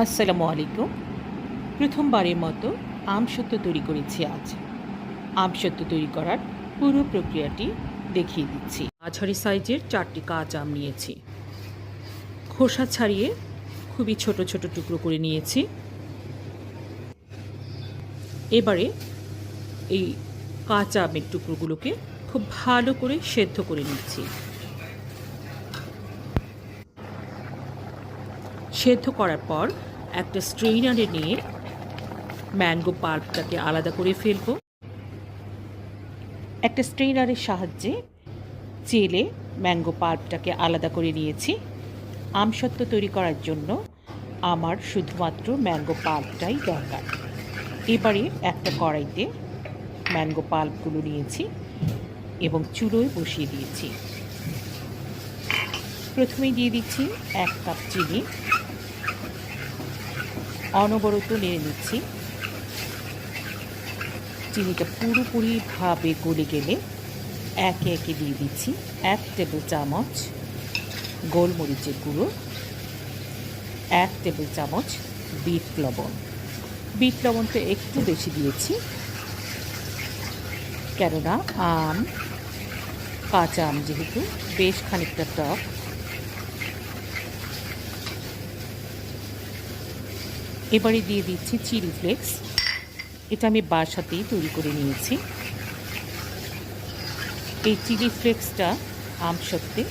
আসসালামু আলাইকুম। প্রথমবারের মতো আমসত্ত্ব তৈরি করেছি আজ। আমসত্ত্ব তৈরি করার পুরো প্রক্রিয়াটি দেখিয়ে দিচ্ছি। মাঝারি সাইজের 4টি কাঁচা আম নিয়েছি। খোসা ছাড়িয়ে খুবই ছোট ছোট টুকরো করে নিয়েছি। এবারে এই কাঁচা আমের টুকরোগুলোকে খুব ভালো করে সেদ্ধ করে নিচ্ছি। সেদ্ধ করার পর একটা স্ট্রেইনারে নিয়ে ম্যাঙ্গো পাল্পটাকে আলাদা করে ফেলবো। একটা স্ট্রেইনারের সাহায্যে চেলে ম্যাঙ্গো পাল্পটাকে আলাদা করে নিয়েছি। আমসত্ত্ব তৈরি করার জন্য আমার শুধুমাত্র ম্যাঙ্গো পাল্পটাই দরকার। এবারে একটা কড়াইতে ম্যাঙ্গো পাল্পগুলো নিয়েছি এবং চুলোয় বসিয়ে দিয়েছি। প্রথমেই দিয়ে দিচ্ছি 1 কাপ চিনি। অনবরত নেড়ে নিচ্ছি। চিনিটা পুরোপুরিভাবে গলে গেলে একে একে দিয়ে দিচ্ছি 1 টেবিল চামচ গোলমরিচের গুঁড়ো, 1 টেবিল চামচ বিট লবণ। বিট লবণটা একটু বেশি দিয়েছি, কেননা কাঁচা আম যেহেতু বেশ খানিকটা টক। এবারে দিয়ে দিচ্ছি চিলি ফ্লেক্স। এটা আমি বাসাতেই তৈরি করে নিয়েছি। এই চিলি ফ্লেক্সটা আমসত্ত্বে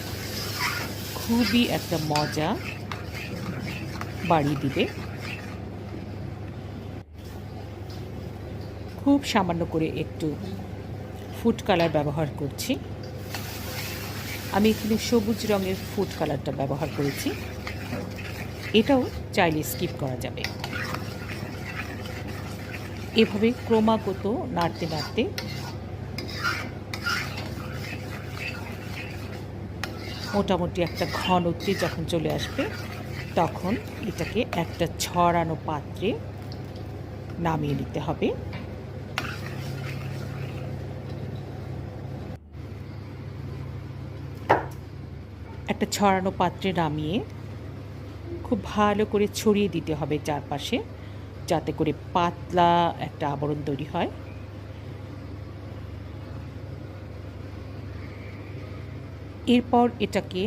খুবই একটা মজা বাড়িয়ে দিবে। খুব সামান্য করে একটু ফুড কালার ব্যবহার করছি। আমি এখানে সবুজ রঙের ফুড কালারটা ব্যবহার করেছি। এটাও চাইলে স্কিপ করা যাবে। এভাবে ক্রমাগত নাড়তে নাড়তে মোটামুটি একটা ঘনত্বে যখন চলে আসবে, তখন এটাকে একটা ছড়ানো পাত্রে নামিয়ে নিতে হবে। একটা ছড়ানো পাত্রে নামিয়ে খুব ভালো করে ছড়িয়ে দিতে হবে চারপাশে, যাতে করে পাতলা একটা আবরণ তৈরি হয়। এরপর এটাকে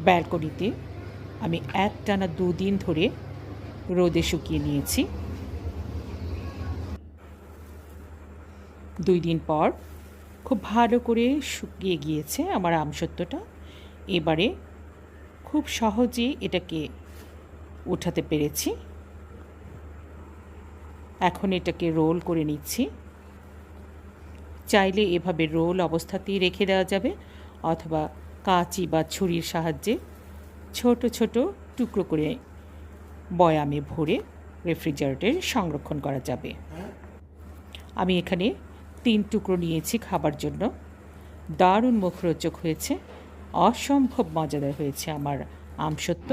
ব্যালকনিতে আমি একটানা 2 দিন ধরে রোদে শুকিয়ে নিয়েছি। 2 দিন পর খুব ভালো করে শুকিয়ে গিয়েছে আমার আমসত্ত্বটা। এবারে খুব সহজেই এটাকে উঠাতে পেরেছি। এখন এটাকে রোল করে নিচ্ছি। চাইলে এভাবে রোল অবস্থাতেই রেখে দেওয়া যাবে, অথবা কাঁচি বা ছুরির সাহায্যে ছোট ছোট টুকরো করে বয়ামে ভরে রেফ্রিজারেটরে সংরক্ষণ করা যাবে। আমি এখানে 3 টুকরো নিয়েছি খাবার জন্য। দারুণ মুখরোচক হয়েছে, অসম্ভব মজাদার হয়েছে আমার আমসত্ত্ব।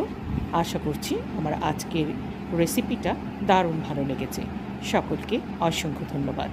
আশা করছি আমার আজকের রেসিপিটা দারুণ ভালো লেগেছে। সকলকে অসংখ্য ধন্যবাদ।